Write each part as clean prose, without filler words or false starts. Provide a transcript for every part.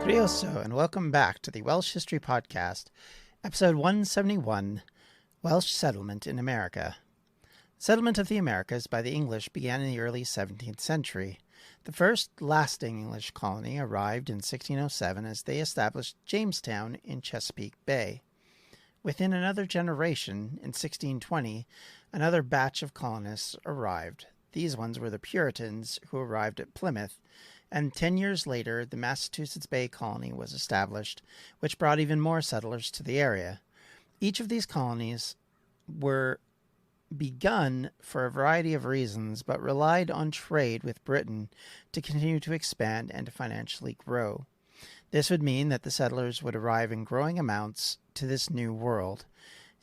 Curioso, and welcome back to the Welsh History Podcast, episode 171, Welsh Settlement in America. Settlement of the Americas by the English began in the early 17th century. The first lasting English colony arrived in 1607 as they established Jamestown in Chesapeake Bay. Within another generation, in 1620, another batch of colonists arrived. These ones were the Puritans, who arrived at Plymouth, and 10 years later, the Massachusetts Bay Colony was established, which brought even more settlers to the area. Each of these colonies were begun for a variety of reasons, but relied on trade with Britain to continue to expand and to financially grow. This would mean that the settlers would arrive in growing amounts to this new world.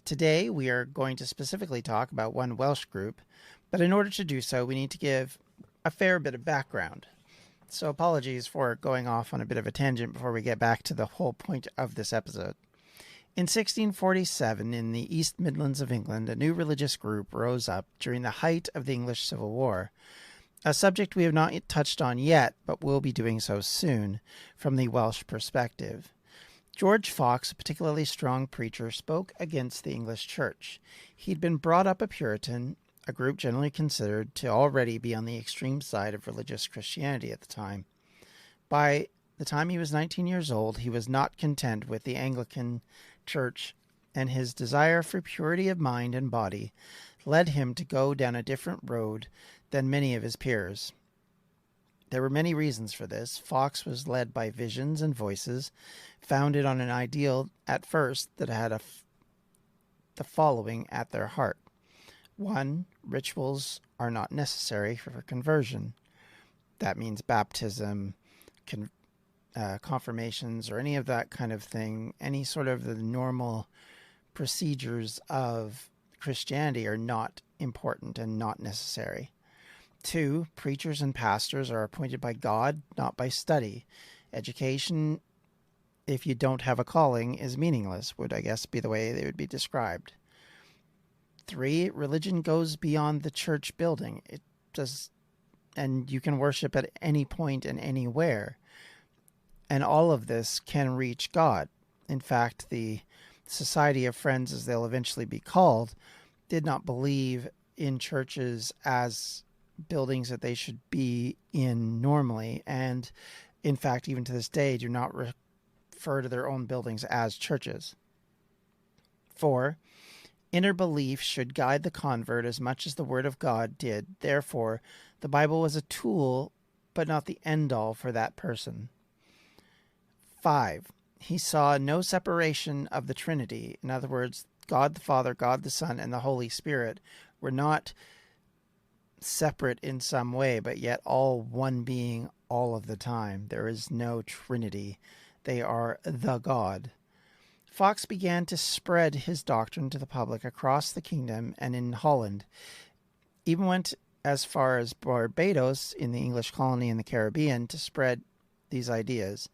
Today, we are going to specifically talk about one Welsh group, but in order to do so, we need to give a fair bit of background. So apologies for going off on a bit of a tangent before we get back to the whole point of this episode. In 1647, in the East Midlands of England, a new religious group rose up during the height of the English Civil War, a subject we have not touched on yet, but will be doing so soon from the Welsh perspective. George Fox, a particularly strong preacher, spoke against the English Church. He'd been brought up a Puritan, a group generally considered to already be on the extreme side of religious Christianity at the time. By the time he was 19 years old, he was not content with the Anglican Church, and his desire for purity of mind and body led him to go down a different road than many of his peers. There were many reasons for this. Fox was led by visions and voices, founded on an ideal at first that had the following at their heart. 1. Rituals are not necessary for conversion. That means baptism, confirmations, or any of that kind of thing. Any sort of the normal procedures of Christianity are not important and not necessary. 2. Preachers and pastors are appointed by God, not by study. Education, if you don't have a calling, is meaningless, would I guess be the way they would be described. 3. Religion goes beyond the church building. It does, and you can worship at any point and anywhere. And all of this can reach God. In fact, the Society of Friends, as they'll eventually be called, did not believe in churches as buildings that they should be in normally. And in fact, even to this day, do not refer to their own buildings as churches. 4. Inner belief should guide the convert as much as the Word of God did. Therefore, the Bible was a tool, but not the end-all for that person. 5. He saw no separation of the Trinity. In other words, God the Father, God the Son, and the Holy Spirit were not separate in some way, but yet all one being all of the time. There is no Trinity. They are the God. Fox began to spread his doctrine to the public across the kingdom and in Holland. Even went as far as Barbados in the English colony in the Caribbean to spread these ideas.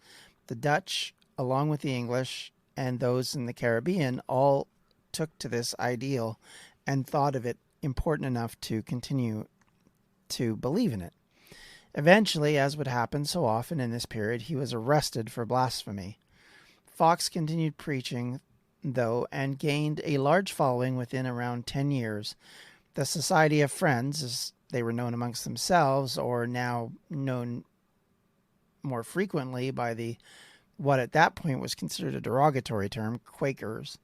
The Dutch, along with the English and those in the Caribbean, all took to this ideal and thought of it important enough to continue to believe in it. Eventually, as would happen so often in this period, he was arrested for blasphemy. Fox continued preaching, though, and gained a large following within around 10 years. The Society of Friends, as they were known amongst themselves, or now known more frequently by what at that point was considered a derogatory term, Quakers,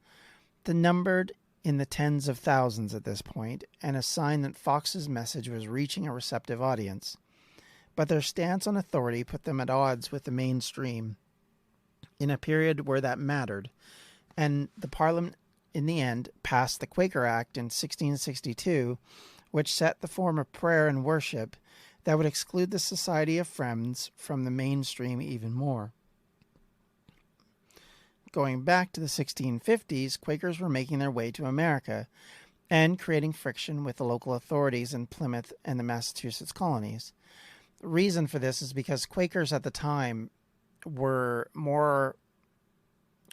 the numbered in the tens of thousands at this point, and a sign that Fox's message was reaching a receptive audience. But their stance on authority put them at odds with the mainstream in a period where that mattered, and the Parliament in the end passed the Quaker Act in 1662, which set the form of prayer and worship that would exclude the Society of Friends from the mainstream even more. Going back to the 1650s, Quakers were making their way to America and creating friction with the local authorities in Plymouth and the Massachusetts colonies. The reason for this is because Quakers at the time were more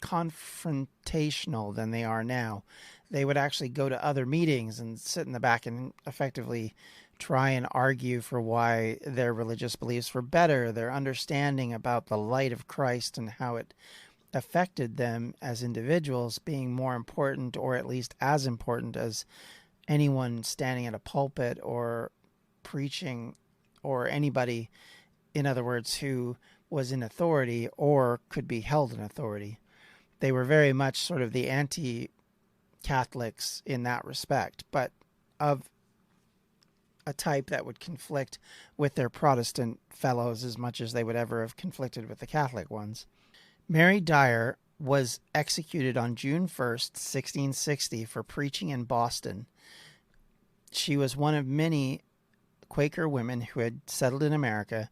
confrontational than they are now. They would actually go to other meetings and sit in the back and effectively try and argue for why their religious beliefs were better, their understanding about the light of Christ and how it affected them as individuals being more important, or at least as important as anyone standing at a pulpit or preaching, or anybody, in other words, who was in authority or could be held in authority. They were very much sort of the anti-Catholics in that respect, but of a type that would conflict with their Protestant fellows as much as they would ever have conflicted with the Catholic ones. Mary Dyer was executed on June 1st, 1660, for preaching in Boston. She was one of many Quaker women who had settled in America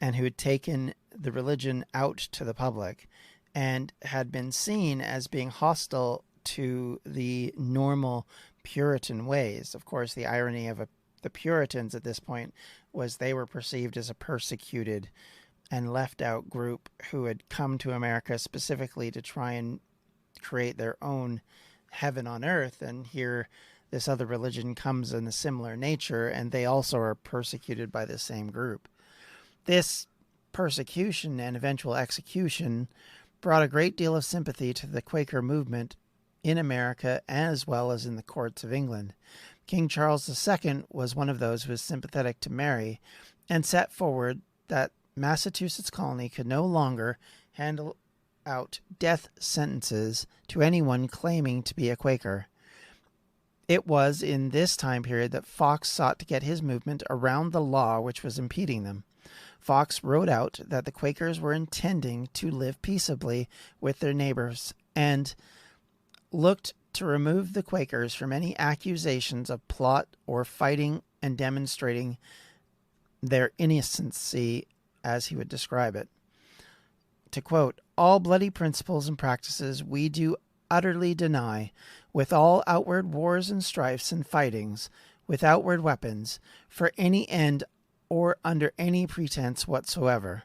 and who had taken the religion out to the public and had been seen as being hostile to the normal Puritan ways. Of course, the irony of the Puritans at this point was they were perceived as a persecuted and left out group who had come to America specifically to try and create their own heaven on earth. And here this other religion comes in a similar nature, and they also are persecuted by the same group. This persecution and eventual execution brought a great deal of sympathy to the Quaker movement in America as well as in the courts of England. King Charles II was one of those who was sympathetic to Mary and set forward that Massachusetts colony could no longer handle out death sentences to anyone claiming to be a Quaker. It was in this time period that Fox sought to get his movement around the law which was impeding them. Fox wrote out that the Quakers were intending to live peaceably with their neighbors and looked to remove the Quakers from any accusations of plot or fighting, and demonstrating their innocency, as he would describe it. To quote, "All bloody principles and practices we do utterly deny, with all outward wars and strifes and fightings, with outward weapons, for any end or under any pretense whatsoever."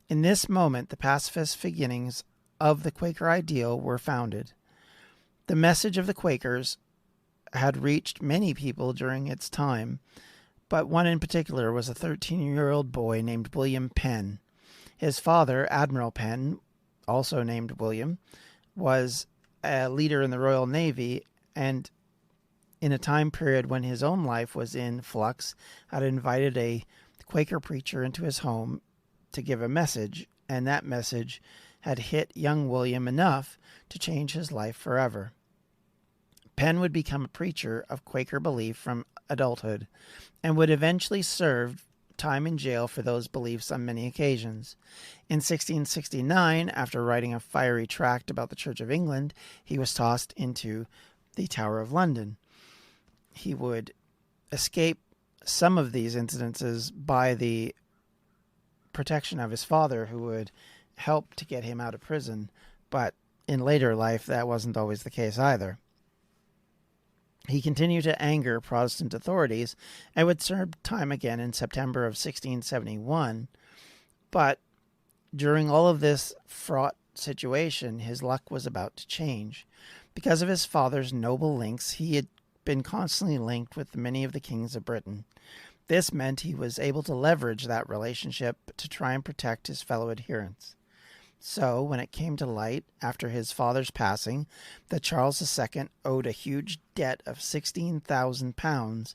In this moment, the pacifist beginnings of the Quaker ideal were founded. The message of the Quakers had reached many people during its time, but one in particular was a 13-year-old boy named William Penn. His father, Admiral Penn, also named William, was a leader in the Royal Navy, and in a time period when his own life was in flux, had invited a Quaker preacher into his home to give a message, and that message had hit young William enough to change his life forever. Penn would become a preacher of Quaker belief from adulthood, and would eventually serve time in jail for those beliefs on many occasions. In 1669, after writing a fiery tract about the Church of England, he was tossed into the Tower of London. He would escape some of these incidences by the protection of his father, who would help to get him out of prison, but in later life that wasn't always the case either. He continued to anger Protestant authorities and would serve time again in September of 1671. But during all of this fraught situation, his luck was about to change. Because of his father's noble links, he had been constantly linked with many of the kings of Britain. This meant he was able to leverage that relationship to try and protect his fellow adherents. So, when it came to light, after his father's passing, that Charles II owed a huge debt of £16,000,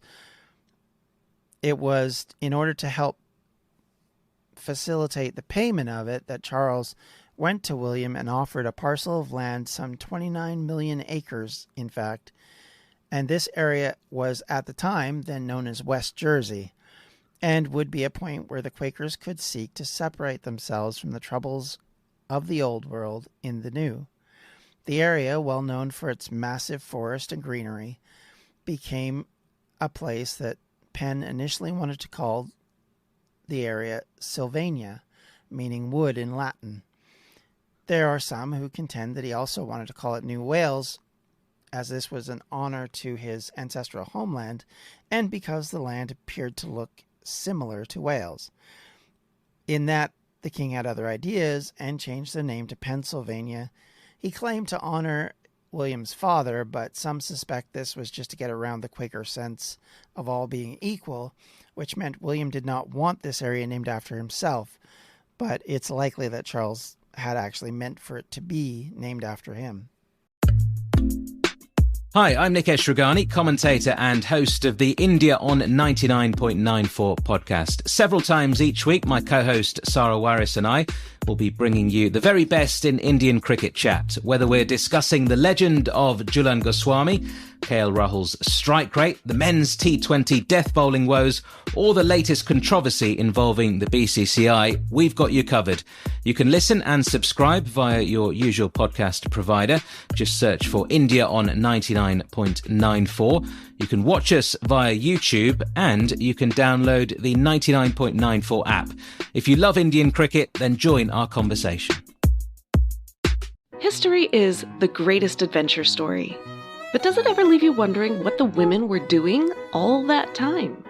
it was in order to help facilitate the payment of it that Charles went to William and offered a parcel of land, some 29 million acres, in fact, and this area was at the time then known as West Jersey, and would be a point where the Quakers could seek to separate themselves from the troubles of the old world in the new. The area, well known for its massive forest and greenery, became a place that Penn initially wanted to call the area Sylvania, meaning wood in Latin. There are some who contend that he also wanted to call it New Wales, as this was an honor to his ancestral homeland, and because the land appeared to look similar to Wales. In that, the king had other ideas and changed the name to Pennsylvania. He claimed to honor William's father, but some suspect this was just to get around the Quaker sense of all being equal, which meant William did not want this area named after himself, but it's likely that Charles had actually meant for it to be named after him. Hi, I'm Nikesh Ragani, commentator and host of the India on 99.94 podcast. Several times each week, my co-host Sarah Warris and I will be bringing you the very best in Indian cricket chat, whether we're discussing the legend of Jhulan Goswami, KL Rahul's strike rate, the men's T20 death bowling woes, or the latest controversy involving the BCCI, we've got you covered. You can listen and subscribe via your usual podcast provider. Just search for India on 99.94. You can watch us via YouTube and you can download the 99.94 app. If you love Indian cricket, then join our conversation. History is the greatest adventure story. But does it ever leave you wondering what the women were doing all that time?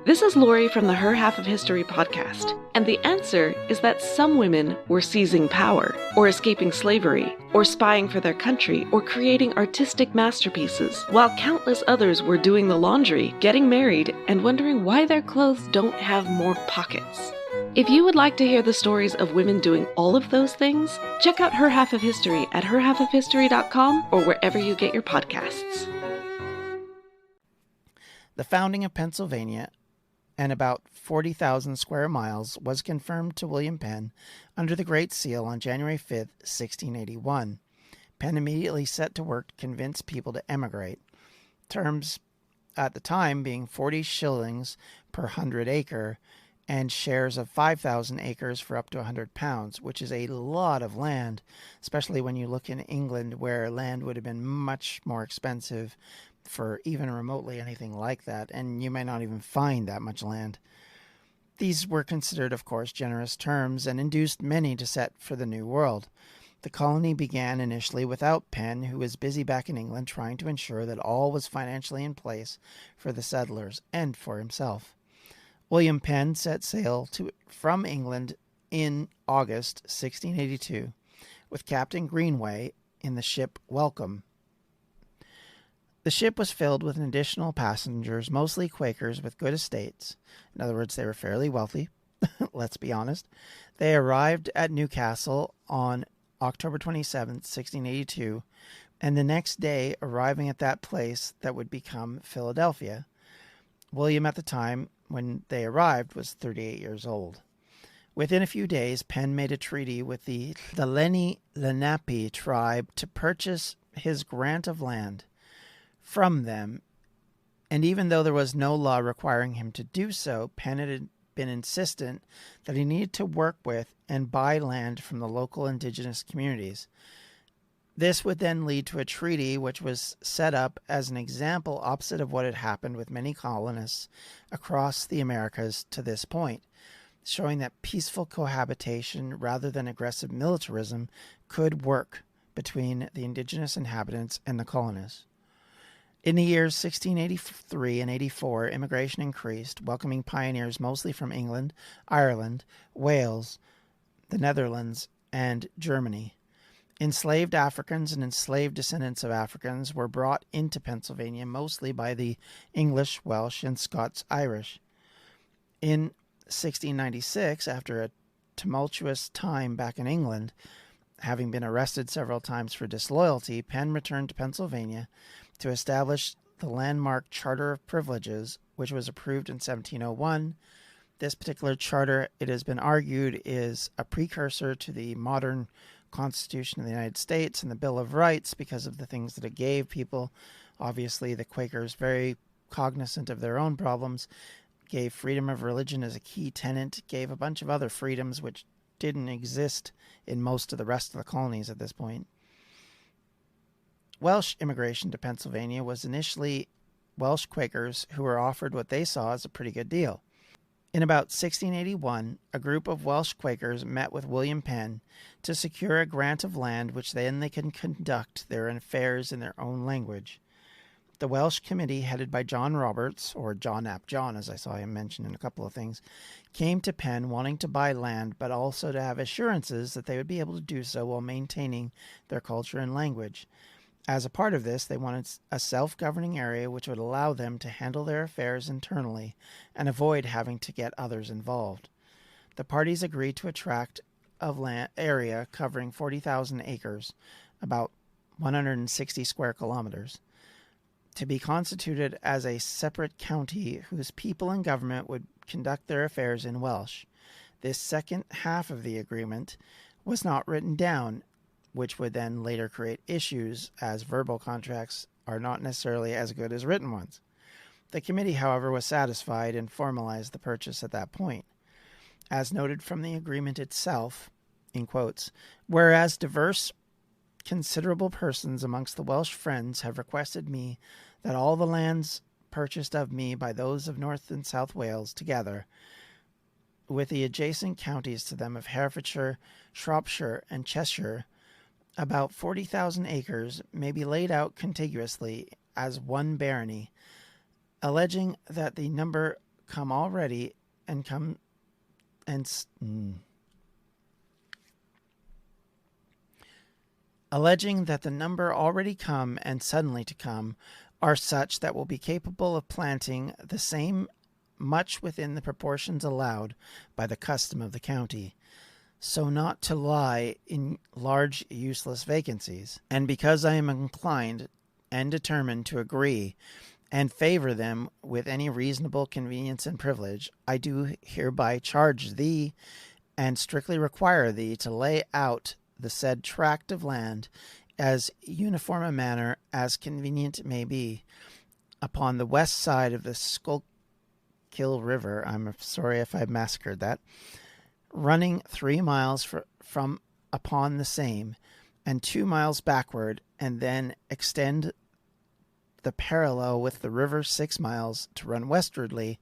This is Lori from the Her Half of History podcast, and the answer is that some women were seizing power, or escaping slavery, or spying for their country, or creating artistic masterpieces, while countless others were doing the laundry, getting married, and wondering why their clothes don't have more pockets. If you would like to hear the stories of women doing all of those things, check out Her Half of History at herhalfofhistory.com or wherever you get your podcasts. The founding of Pennsylvania and about 40,000 square miles was confirmed to William Penn under the Great Seal on January 5, 1681. Penn immediately set to work to convince people to emigrate, terms at the time being 40 shillings per 100 acre and shares of 5,000 acres for up to £100, which is a lot of land, especially when you look in England where land would have been much more expensive for even remotely anything like that, and you may not even find that much land. These were considered, of course, generous terms and induced many to set for the New World. The colony began initially without Penn, who was busy back in England trying to ensure that all was financially in place for the settlers and for himself. William Penn set sail from England in August 1682 with Captain Greenway in the ship Welcome. The ship was filled with additional passengers, mostly Quakers with good estates. In other words, they were fairly wealthy, let's be honest. They arrived at Newcastle on October 27, 1682, and the next day arriving at that place that would become Philadelphia. William, at the time when they arrived, was 38 years old. Within a few days, Penn made a treaty with the Lenni Lenape tribe to purchase his grant of land from them, and even though there was no law requiring him to do so, Penn had been insistent that he needed to work with and buy land from the local indigenous communities. This would then lead to a treaty which was set up as an example opposite of what had happened with many colonists across the Americas to this point, showing that peaceful cohabitation rather than aggressive militarism could work between the indigenous inhabitants and the colonists. In the years 1683 and 84, immigration increased, welcoming pioneers mostly from England, Ireland, Wales, the Netherlands, and Germany. Enslaved Africans and enslaved descendants of Africans were brought into Pennsylvania mostly by the English, Welsh, and Scots-Irish. In 1696, after a tumultuous time back in England, having been arrested several times for disloyalty, Penn returned to Pennsylvania to establish the landmark Charter of Privileges, which was approved in 1701. This particular charter, it has been argued, is a precursor to the modern Constitution of the United States and the Bill of Rights because of the things that it gave people. Obviously, the Quakers, very cognizant of their own problems, gave freedom of religion as a key tenet, gave a bunch of other freedoms which didn't exist in most of the rest of the colonies at this point. Welsh immigration to Pennsylvania was initially Welsh Quakers who were offered what they saw as a pretty good deal. In about 1681, a group of Welsh Quakers met with William Penn to secure a grant of land which then they can conduct their affairs in their own language. The Welsh committee, headed by John Roberts, or John Ap John, as I saw him mention in a couple of things, came to Penn wanting to buy land, but also to have assurances that they would be able to do so while maintaining their culture and language. As a part of this, they wanted a self-governing area which would allow them to handle their affairs internally and avoid having to get others involved. The parties agreed to a tract of land area covering 40,000 acres, about 160 square kilometers, to be constituted as a separate county whose people and government would conduct their affairs in Welsh. This second half of the agreement was not written down, which would then later create issues, as verbal contracts are not necessarily as good as written ones. The committee, however, was satisfied and formalized the purchase at that point. As noted from the agreement itself, in quotes, whereas diverse considerable persons amongst the Welsh friends have requested me that all the lands purchased of me by those of North and South Wales together, with the adjacent counties to them of Herefordshire, Shropshire, and Cheshire, about 40,000 acres, may be laid out contiguously as one barony, alleging that the number come already and come and alleging that the number already come and suddenly to come are such that will be capable of planting the same much within the proportions allowed by the custom of the county, so not to lie in large useless vacancies. And because I am inclined and determined to agree and favor them with any reasonable convenience and privilege, I do hereby charge thee and strictly require thee to lay out the said tract of land as uniform a manner as convenient may be upon the west side of the Schuylkill River, I'm sorry if I massacred that, running 3 miles from upon the same, and 2 miles backward, and then extend the parallel with the river 6 miles to run westwardly,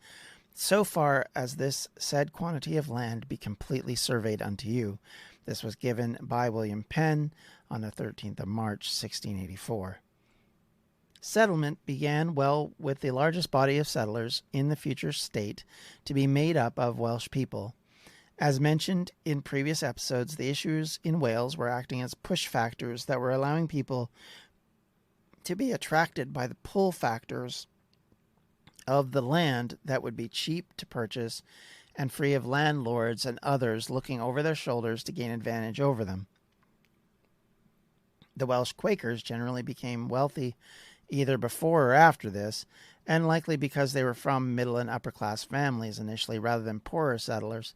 so far as this said quantity of land be completely surveyed unto you. This was given by William Penn on the 13th of March, 1684. Settlement began well with the largest body of settlers in the future state to be made up of Welsh people. As mentioned in previous episodes, the issues in Wales were acting as push factors that were allowing people to be attracted by the pull factors of the land that would be cheap to purchase and free of landlords and others looking over their shoulders to gain advantage over them. The Welsh Quakers generally became wealthy either before or after this, and likely because they were from middle and upper class families initially rather than poorer settlers,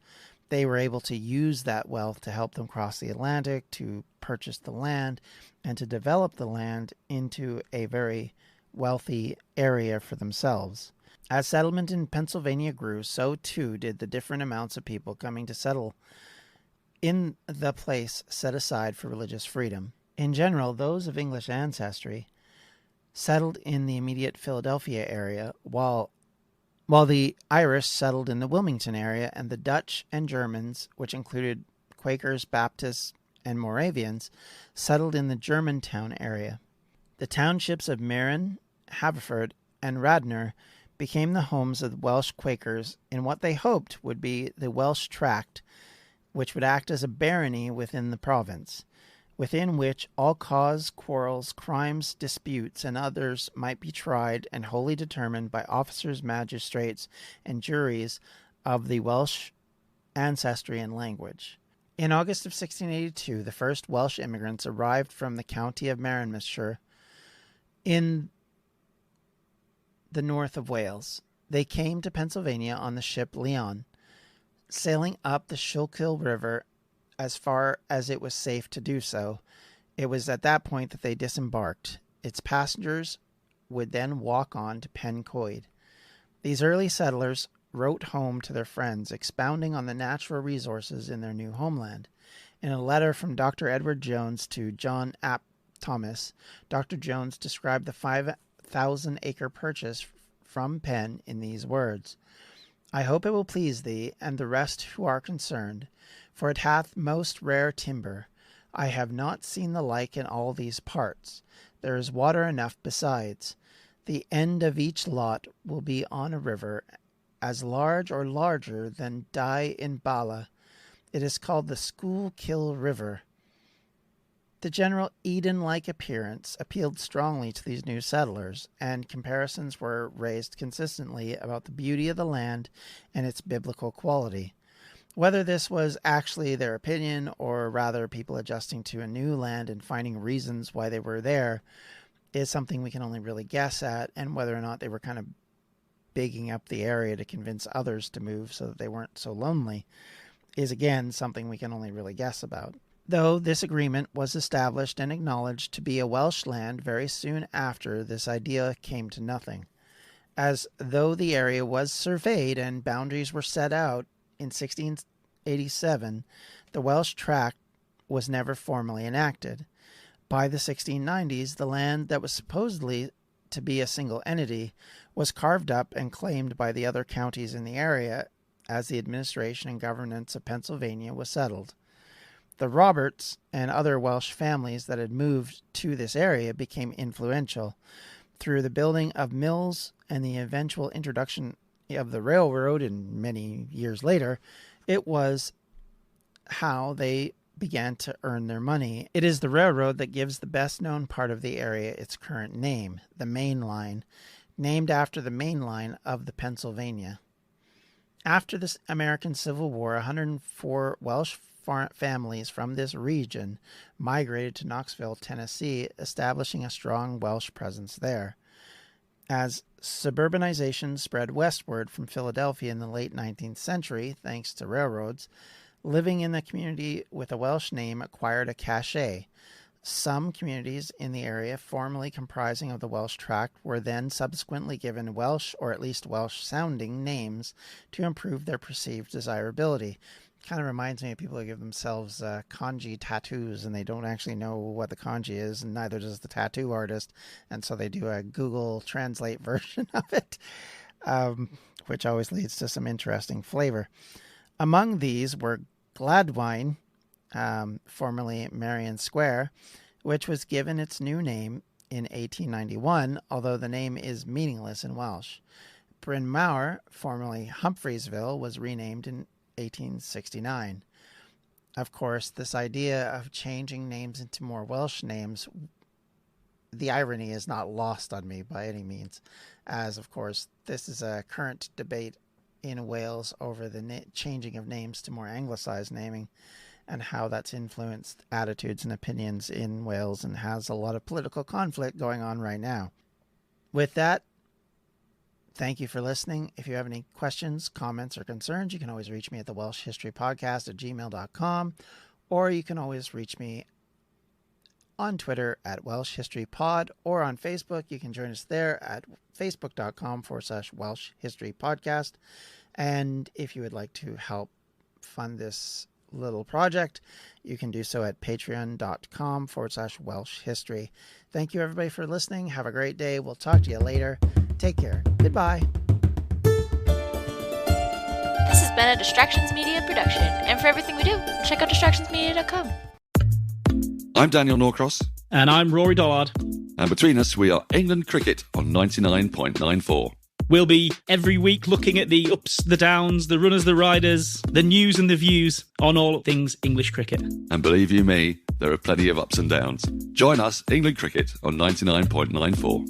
they were able to use that wealth to help them cross the Atlantic, to purchase the land, and to develop the land into a very wealthy area for themselves. As settlement in Pennsylvania grew, so too did the different amounts of people coming to settle in the place set aside for religious freedom. In general, those of English ancestry settled in the immediate Philadelphia area, while the Irish settled in the Wilmington area, and the Dutch and Germans, which included Quakers, Baptists, and Moravians, settled in the Germantown area. The townships of Marin, Haverford, and Radnor became the homes of the Welsh Quakers in what they hoped would be the Welsh tract, which would act as a barony within the province, within which all cause, quarrels, crimes, disputes, and others might be tried and wholly determined by officers, magistrates, and juries of the Welsh ancestry and language. In August of 1682, the first Welsh immigrants arrived from the county of Monmouthshire in the north of Wales. They came to Pennsylvania on the ship Leon, sailing up the Schuylkill River as far as it was safe to do so. It was at that point that they disembarked. Its passengers would then walk on to Pencoed. These early settlers wrote home to their friends, expounding on the natural resources in their new homeland. In a letter from Dr. Edward Jones to John Ap Thomas, Dr. Jones described the 5,000-acre purchase from Penn in these words: I hope it will please thee, and the rest who are concerned, for it hath most rare timber. I have not seen the like in all these parts. There is water enough besides. The end of each lot will be on a river, as large or larger than Dye in Bala. It is called the Schuylkill River. The general Eden-like appearance appealed strongly to these new settlers, and comparisons were raised consistently about the beauty of the land and its biblical quality. Whether this was actually their opinion, or rather people adjusting to a new land and finding reasons why they were there, is something we can only really guess at, and whether or not they were kind of bigging up the area to convince others to move so that they weren't so lonely is again something we can only really guess about. Though this agreement was established and acknowledged to be a Welsh land very soon after, this idea came to nothing. As though the area was surveyed and boundaries were set out in 1687, the Welsh Tract was never formally enacted. By the 1690s, the land that was supposedly to be a single entity was carved up and claimed by the other counties in the area as the administration and governance of Pennsylvania was settled. The Roberts and other Welsh families that had moved to this area became influential. Through the building of mills and the eventual introduction of the railroad, and many years later, it was how they began to earn their money. It is the railroad that gives the best-known part of the area its current name, the Main Line, named after the main line of the Pennsylvania. After the American Civil War, 104 Welsh families from this region migrated to Knoxville, Tennessee, establishing a strong Welsh presence there. As suburbanization spread westward from Philadelphia in the late 19th century, thanks to railroads, living in the community with a Welsh name acquired a cachet. Some communities in the area formerly comprising of the Welsh Tract were then subsequently given Welsh, or at least Welsh-sounding, names to improve their perceived desirability. Kind of reminds me of people who give themselves kanji tattoos and they don't actually know what the kanji is, and neither does the tattoo artist, and so they do a Google Translate version of it, which always leads to some interesting flavor. Among these were Gladwine, formerly Marion Square, which was given its new name in 1891, although the name is meaningless in Welsh. Bryn Mawr, formerly Humphreysville, was renamed in 1869. Of course, this idea of changing names into more Welsh names, the irony is not lost on me by any means, as, of course, this is a current debate in Wales over the changing of names to more anglicized naming, and how that's influenced attitudes and opinions in Wales and has a lot of political conflict going on right now. With that, thank you for listening. If you have any questions, comments, or concerns, you can always reach me at the Welsh History Podcast at gmail.com, or you can always reach me on Twitter at Welsh History Pod, or on Facebook. You can join us there at facebook.com/Welsh History Podcast. And if you would like to help fund this little project, you can do so at patreon.com/Welsh History. Thank you, everybody, for listening. Have a great day. We'll talk to you later. Take care. Goodbye. This has been a Distractions Media production, and for everything we do, check out distractionsmedia.com. I'm Daniel Norcross. And I'm Rory Dollard. And between us, we are England Cricket on 99.94. We'll be every week looking at the ups, the downs, the runners, the riders, the news and the views on all things English cricket. And believe you me, there are plenty of ups and downs. Join us, England Cricket, on 99.94.